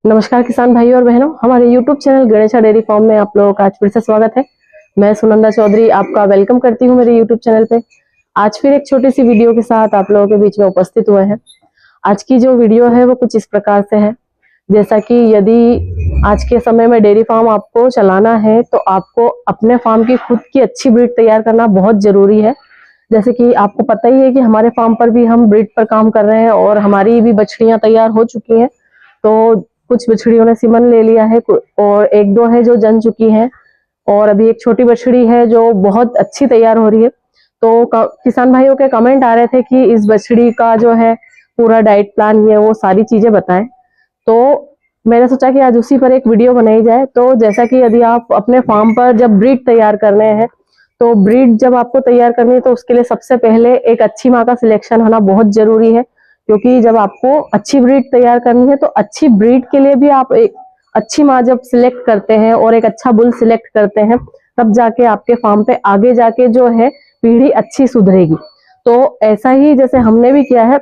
नमस्कार किसान भाइयों और बहनों, हमारे YouTube channel Ganesha dairy farm में आप लोगों का आज फिर से स्वागत है। मैं सुनंदा चौधरी आपका वेलकम करती हूं मेरे YouTube चैनल पे। आज फिर एक छोटी सी वीडियो के साथ आप लोगों के बीच में उपस्थित हुए हैं। आज की जो वीडियो है वो कुछ इस प्रकार से है, जैसा कि यदि आज के समय में डेयरी फार्म आपको चलाना है तो आपको अपने फार्म की खुद की अच्छी ब्रीड तैयार करना बहुत जरूरी है। जैसे कि आपको पता ही है कि हमारे फार्म पर भी हम ब्रीड पर काम कर रहे हैं और हमारी भी बछड़ियां तैयार हो चुकी हैं। तो कुछ बछड़ियों ने सीमन ले लिया है और एक दो है जो जन चुकी हैं, और अभी एक छोटी बछड़ी है जो बहुत अच्छी तैयार हो रही है। तो किसान भाइयों के कमेंट आ रहे थे कि इस बछड़ी का जो है पूरा डाइट प्लान ये वो सारी चीजें बताएं। तो मैंने सोचा कि आज उसी पर एक वीडियो बनाई जाए। तो जैसा कि यदि आप अपने फार्म पर जब ब्रीड तैयार करने हैं, तो ब्रीड जब आपको तैयार करनी है तो उसके लिए सबसे पहले एक अच्छी माँ का सिलेक्शन होना बहुत जरूरी है। क्योंकि जब आपको अच्छी ब्रीड तैयार करनी है तो अच्छी ब्रीड के लिए भी आप एक अच्छी माँ जब सिलेक्ट करते हैं और एक अच्छा बुल सिलेक्ट करते हैं, तब जाके आपके फार्म पे आगे जाके जो है पीढ़ी अच्छी सुधरेगी। तो ऐसा ही जैसे हमने भी किया है।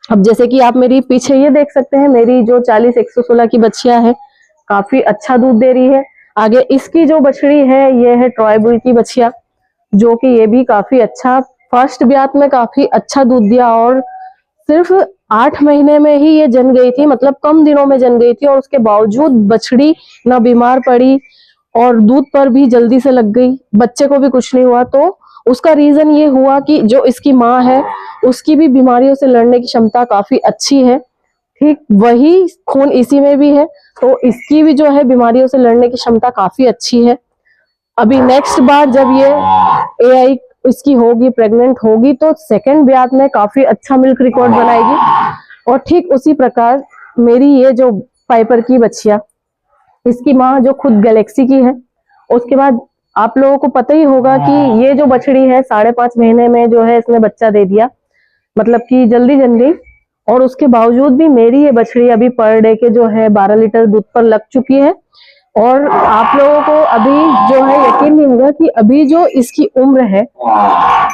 अब जैसे कि आप मेरी पीछे ये देख सकते हैं, मेरी जो 40-116 की बछिया है काफी अच्छा दूध दे रही है। आगे इसकी जो बछड़ी है ये है ट्रॉय बुल की बछिया, जो कि ये भी काफी अच्छा फर्स्ट ब्यात में काफी अच्छा दूध दिया और सिर्फ 8 महीने में ही ये जन गई थी, मतलब कम दिनों में जन गई थी। और उसके बावजूद बछड़ी ना बीमार पड़ी और दूध पर भी जल्दी से लग गई, बच्चे को भी कुछ नहीं हुआ। तो उसका रीजन ये हुआ कि जो इसकी माँ है उसकी भी बीमारियों से लड़ने की क्षमता काफी अच्छी है। ठीक वही खून इसी में भी है, तो इसकी भी जो है बीमारियों से लड़ने की क्षमता काफी अच्छी है। अभी नेक्स्ट बार जब ये एआई इसकी होगी, प्रेग्नेंट होगी, तो सेकंड ब्यात में काफी अच्छा मिल्क रिकॉर्ड बनाएगी। और ठीक उसी प्रकार मेरी ये जो पाइपर की बच्चिया, इसकी माँ जो खुद गैलेक्सी की है। उसके बाद आप लोगों को पता ही होगा कि ये जो बछड़ी है 5.5 महीने में जो है इसने बच्चा दे दिया, मतलब कि जल्दी जन गई। और उसके बावजूद भी मेरी ये बछड़ी अभी पर डे के जो है 12 लीटर दूध पर लग चुकी है। और आप लोगों को अभी जो है यकीन नहीं होगा कि अभी जो इसकी उम्र है,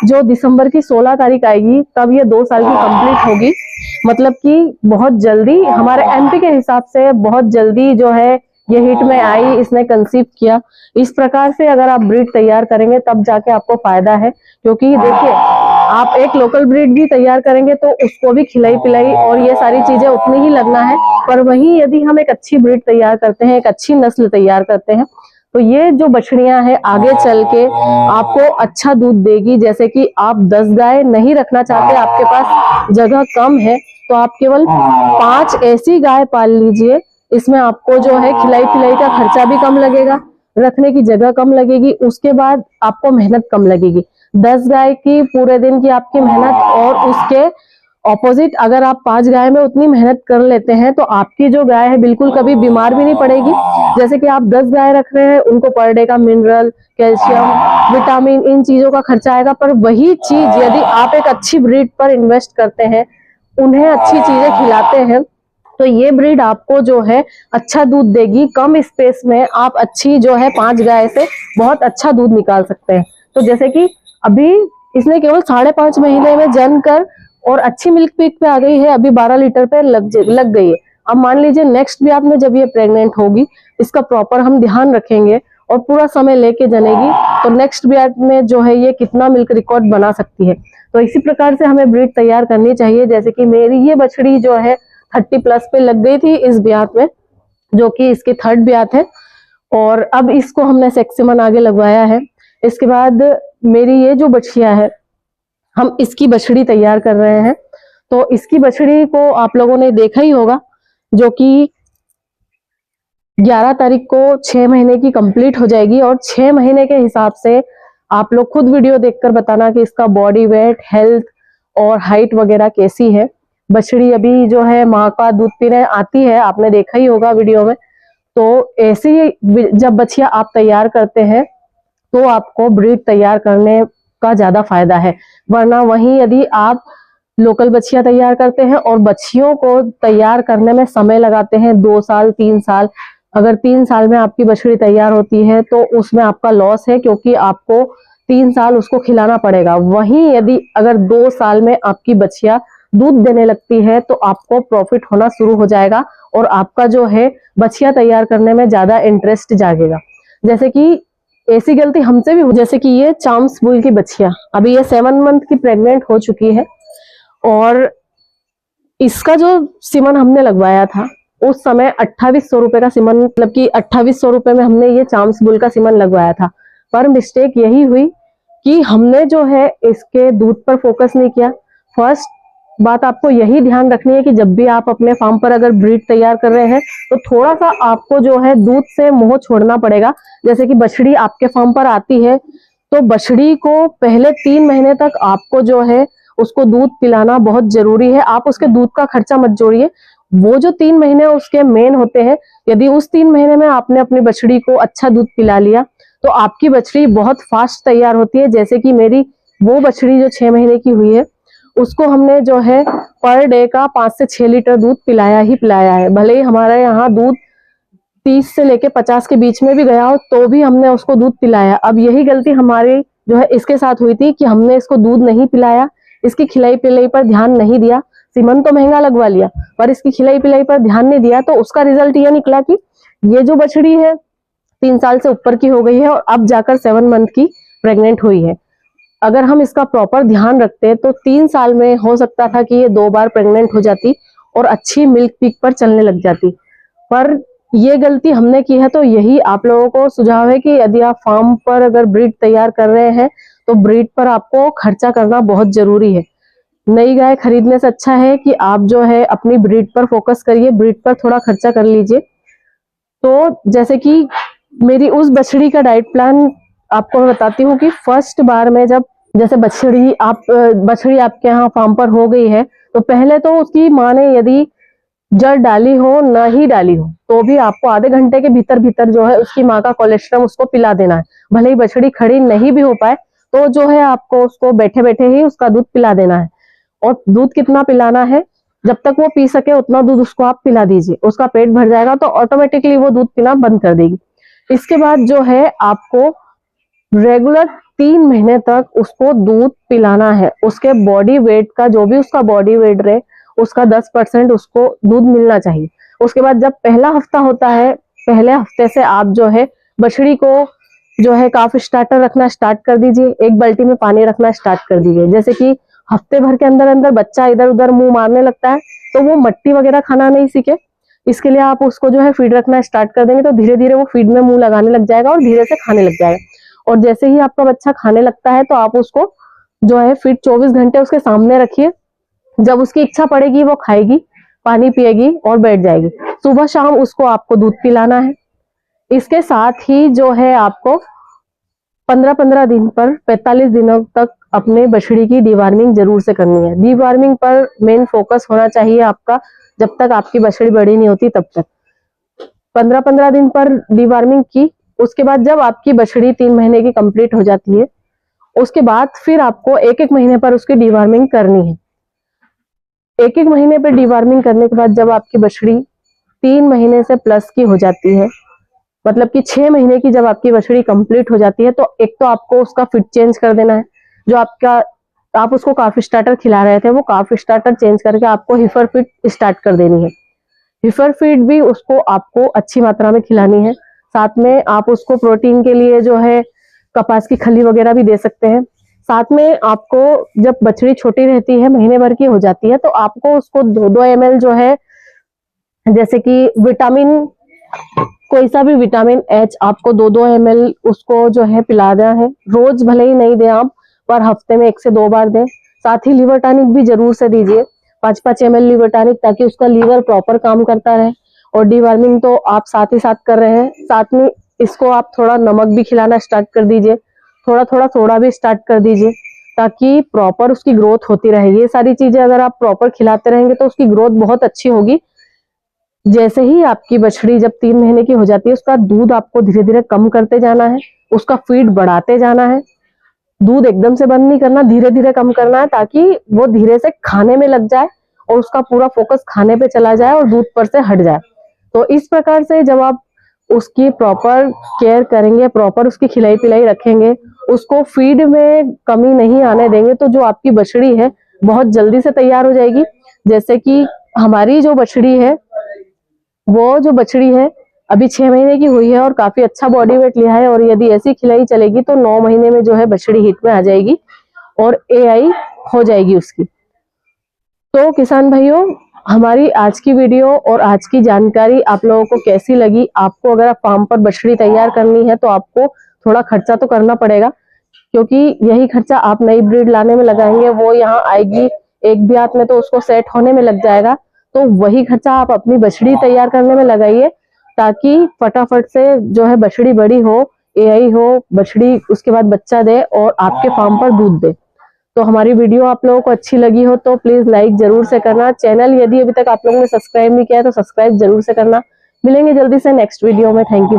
जो दिसंबर की 16 तारीख आएगी तब ये 2 साल की कंप्लीट होगी। मतलब कि बहुत जल्दी हमारे एमपी के हिसाब से बहुत जल्दी जो है ये हिट में आई, इसने कंसीव किया। इस प्रकार से अगर आप ब्रीड तैयार करेंगे तब जाके आपको फायदा है। क्योंकि देखिए, आप एक लोकल ब्रीड भी तैयार करेंगे तो उसको भी खिलाई पिलाई और ये सारी चीजें उतनी ही लगना है। पर वहीं यदि हम एक अच्छी ब्रीड तैयार करते हैं, एक अच्छी नस्ल तैयार करते हैं, तो ये जो बछड़ियां हैं आगे चल के आपको अच्छा दूध देगी। जैसे कि आप 10 गाय नहीं रखना चाहते, आपके पास जगह कम है, तो आप केवल 5 ऐसी गाय पाल लीजिए। इसमें आपको जो है खिलाई पिलाई का खर्चा भी कम लगेगा, रखने की जगह कम लगेगी, उसके बाद आपको मेहनत कम लगेगी। 10 गाय की पूरे दिन की आपकी मेहनत और उसके ऑपोजिट अगर आप 5 गाय में उतनी मेहनत कर लेते हैं तो आपकी जो गाय है बिल्कुल कभी बीमार भी नहीं पड़ेगी। जैसे कि आप 10 गाय रख रहे हैं, उनको पर डे का मिनरल, कैल्शियम, विटामिन, इन चीजों का खर्चा आएगा। पर वही चीज यदि आप एक अच्छी ब्रीड पर इन्वेस्ट करते हैं, उन्हें अच्छी चीजें खिलाते हैं, तो ये ब्रीड आपको जो है अच्छा दूध देगी। कम स्पेस में आप अच्छी जो है 5 गाय से बहुत अच्छा दूध निकाल सकते हैं। तो जैसे कि अभी इसने केवल 5.5 महीने में जन कर और अच्छी मिल्क पीक पे आ गई है, अभी 12 लीटर पे लग गई है। अब मान लीजिए नेक्स्ट ब्यात में जब ये प्रेग्नेंट होगी, इसका प्रॉपर हम ध्यान रखेंगे और पूरा समय लेके जनेगी, तो नेक्स्ट ब्यात में जो है ये कितना मिल्क रिकॉर्ड बना सकती है। तो इसी प्रकार से हमें ब्रीड तैयार करनी चाहिए। जैसे कि मेरी ये बछड़ी जो है 30+ पे लग गई थी इस ब्यात में, जो कि इसकी थर्ड ब्यात है। और अब इसको हमने सेक्सिमन आगे लगवाया है। इसके बाद मेरी ये जो बछिया है, हम इसकी बछड़ी तैयार कर रहे हैं। तो इसकी बछड़ी को आप लोगों ने देखा ही होगा, जो कि 11 तारीख को 6 महीने की कंप्लीट हो जाएगी। और 6 महीने के हिसाब से आप लोग खुद वीडियो देखकर बताना कि इसका बॉडी वेट, हेल्थ और हाइट वगैरह कैसी है। बछड़ी अभी जो है माँ का दूध पीने आती है, आपने देखा ही होगा वीडियो में। तो ऐसे ही जब बछिया आप तैयार करते हैं तो आपको ब्रीड तैयार करने का ज्यादा फायदा है। वरना वहीं यदि आप लोकल बछिया तैयार करते हैं और बछियों को तैयार करने में समय लगाते हैं 2 साल 3 साल, अगर 3 साल में आपकी बछड़ी तैयार होती है तो उसमें आपका लॉस है, क्योंकि आपको 3 साल उसको खिलाना पड़ेगा। वहीं यदि अगर 2 साल में आपकी बछिया दूध देने लगती है तो आपको प्रॉफिट होना शुरू हो जाएगा और आपका जो है बछिया तैयार करने में ज्यादा इंटरेस्ट जागेगा। जैसे कि ऐसी गलती हमसे भी हो, जैसे कि ये चाम्स बुल की बछिया अभी ये 7 मंथ की प्रेग्नेंट हो चुकी है और इसका जो सीमन हमने लगवाया था उस समय 2800 रुपए का सीमन, मतलब कि 2800 रुपए में हमने ये चाम्स बुल का सीमन लगवाया था। पर मिस्टेक यही हुई कि हमने जो है इसके दूध पर फोकस नहीं किया। फर्स्ट बात आपको यही ध्यान रखनी है कि जब भी आप अपने फार्म पर अगर ब्रीड तैयार कर रहे हैं तो थोड़ा सा आपको जो है दूध से मोह छोड़ना पड़ेगा। जैसे कि बछड़ी आपके फार्म पर आती है तो बछड़ी को पहले 3 महीने तक आपको जो है उसको दूध पिलाना बहुत जरूरी है। आप उसके दूध का खर्चा मत जोड़िए। वो जो 3 महीने उसके मेन होते हैं, यदि उस 3 महीने में आपने अपनी बछड़ी को अच्छा दूध पिला लिया तो आपकी बछड़ी बहुत फास्ट तैयार होती है। जैसे कि मेरी वो बछड़ी जो 6 महीने की हुई है उसको हमने जो है पर डे का 5 से 6 लीटर दूध पिलाया ही पिलाया है। भले ही हमारे यहाँ दूध 30 से लेके 50 के बीच में भी गया हो तो भी हमने उसको दूध पिलाया। अब यही गलती हमारी जो है इसके साथ हुई थी कि हमने इसको दूध नहीं पिलाया, इसकी खिलाई पिलाई पर ध्यान नहीं दिया। सीमन तो महंगा लगवा लिया पर इसकी खिलाई पिलाई पर ध्यान नहीं दिया, तो उसका रिजल्ट ये निकला कि ये जो बछड़ी है 3 साल से ऊपर की हो गई है और अब जाकर 7 मंथ की प्रेग्नेंट हुई है। अगर हम इसका प्रॉपर ध्यान रखते तो 3 साल में हो सकता था कि ये 2 बार प्रेग्नेंट हो जाती और अच्छी मिल्क पीक पर चलने लग जाती। पर ये गलती हमने की है, तो यही आप लोगों को सुझाव है कि यदि आप फार्म पर अगर ब्रीड तैयार कर रहे हैं तो ब्रीड पर आपको खर्चा करना बहुत जरूरी है। नई गाय खरीदने से अच्छा है कि आप जो है अपनी ब्रीड पर फोकस करिए, ब्रीड पर थोड़ा खर्चा कर लीजिए। तो जैसे कि मेरी उस बछड़ी का डाइट प्लान आपको मैं बताती हूँ कि फर्स्ट बार में जब जैसे बछड़ी आपके यहाँ फार्म पर हो गई है तो पहले तो उसकी माँ ने यदि जड़ डाली हो ना ही डाली हो तो भी आपको आधे घंटे के भीतर भीतर जो है उसकी माँ का कोलेस्ट्रम उसको पिला देना है। भले ही बछड़ी खड़ी नहीं भी हो पाए तो जो है आपको उसको बैठे बैठे ही उसका दूध पिला देना है। और दूध कितना पिलाना है, जब तक वो पी सके उतना दूध उसको आप पिला दीजिए। उसका पेट भर जाएगा तो ऑटोमेटिकली वो दूध पीना बंद कर देगी। इसके बाद जो है आपको रेगुलर 3 महीने तक उसको दूध पिलाना है। उसके बॉडी वेट का जो भी उसका बॉडी वेट रहे उसका 10% उसको दूध मिलना चाहिए। उसके बाद जब पहला हफ्ता होता है, पहले हफ्ते से आप जो है बछड़ी को जो है काफ स्टार्टर रखना स्टार्ट कर दीजिए। एक बाल्टी में पानी रखना स्टार्ट कर दीजिए। जैसे कि हफ्ते भर के अंदर अंदर बच्चा इधर उधर मुंह मारने लगता है तो वो मट्टी वगैरह खाना नहीं सीखे, इसके लिए आप उसको जो है फीड रखना स्टार्ट कर देंगे तो धीरे धीरे वो फीड में मुंह लगाने लग जाएगा और धीरे से खाने लग जाएगा। और जैसे ही आपका बच्चा खाने लगता है तो आप उसको जो है फीड 24 घंटे उसके सामने रखिए। जब उसकी इच्छा पड़ेगी वो खाएगी, पानी पिएगी और बैठ जाएगी। सुबह शाम उसको आपको दूध पिलाना है। इसके साथ ही जो है आपको 15-15 दिन पर 45 दिनों तक अपने बछड़ी की डीवार्मिंग जरूर से करनी है। डीवार्मिंग पर मेन फोकस होना चाहिए आपका जब तक आपकी बछड़ी बड़ी नहीं होती तब तक। 15-15 दिन पर डीवार्मिंग की, उसके बाद जब आपकी बछड़ी 3 महीने की कंप्लीट हो जाती है उसके बाद फिर आपको 1-1 महीने पर उसकी डीवार्मिंग करनी है। 1-1 महीने पर डीवार्मिंग करने के बाद जब आपकी बछड़ी 3 महीने से प्लस की हो जाती है, मतलब कि 6 महीने की जब आपकी बछड़ी कंप्लीट हो जाती है तो एक तो आपको उसका फीड चेंज कर देना है। जो आप उसको काफ स्टार्टर खिला रहे थे वो काफ स्टार्टर चेंज करके आपको हिफर फीड स्टार्ट कर देनी है। हिफर फीड भी उसको आपको अच्छी मात्रा में खिलानी है। साथ में आप उसको प्रोटीन के लिए जो है कपास की खली वगैरह भी दे सकते हैं। साथ में आपको जब बछड़ी छोटी रहती है, महीने भर की हो जाती है, तो आपको उसको 2-2 ml जो है जैसे कि विटामिन, कोई सा भी विटामिन एच आपको 2-2 ml उसको जो है पिलाना है। रोज भले ही नहीं दें आप, पर हफ्ते में 1 से 2 बार दें। साथ ही लीवर टॉनिक भी जरूर से दीजिए, 5-5 ml लीवर टॉनिक, ताकि उसका लीवर प्रॉपर काम करता रहे। और डीवर्मिंग तो आप साथ ही साथ कर रहे हैं, साथ में इसको आप थोड़ा नमक भी खिलाना स्टार्ट कर दीजिए, थोड़ा थोड़ा सोडा भी स्टार्ट कर दीजिए, ताकि प्रॉपर उसकी ग्रोथ होती रहे। ये सारी चीजें अगर आप प्रॉपर खिलाते रहेंगे तो उसकी ग्रोथ बहुत अच्छी होगी। जैसे ही आपकी बछड़ी जब 3 महीने की हो जाती है उसका दूध आपको धीरे धीरे कम करते जाना है, उसका फीड बढ़ाते जाना है। दूध एकदम से बंद नहीं करना, धीरे धीरे कम करना है, ताकि वो धीरे से खाने में लग जाए और उसका पूरा फोकस खाने पे चला जाए और दूध पर से हट जाए। तो इस प्रकार से जब आप उसकी प्रॉपर केयर करेंगे, प्रॉपर उसकी खिलाई पिलाई रखेंगे, उसको फीड में कमी नहीं आने देंगे, तो जो आपकी बछड़ी है बहुत जल्दी से तैयार हो जाएगी। जैसे कि हमारी जो बछड़ी है वो जो बछड़ी है अभी 6 महीने की हुई है और काफी अच्छा बॉडी वेट लिया है, और यदि ऐसी खिलाई चलेगी तो 9 महीने में जो है बछड़ी हिट में आ जाएगी और AI हो जाएगी उसकी। तो किसान भाइयों, हमारी आज की वीडियो और आज की जानकारी आप लोगों को कैसी लगी? आपको अगर आप फार्म पर बछड़ी तैयार करनी है तो आपको थोड़ा खर्चा तो करना पड़ेगा, क्योंकि यही खर्चा आप नई ब्रीड लाने में लगाएंगे, वो यहाँ आएगी एक ब्यात में तो उसको सेट होने में लग जाएगा। तो वही खर्चा आप अपनी बछड़ी तैयार करने में लगाइए, ताकि फटाफट से जो है बछड़ी बड़ी हो, AI हो, बछड़ी उसके बाद बच्चा दे और आपके फार्म पर दूध दे। तो हमारी वीडियो आप लोगों को अच्छी लगी हो तो प्लीज लाइक जरूर से करना। चैनल यदि अभी तक आप लोगों ने सब्सक्राइब नहीं किया है तो सब्सक्राइब जरूर से करना। मिलेंगे जल्दी से नेक्स्ट वीडियो में। Thank you.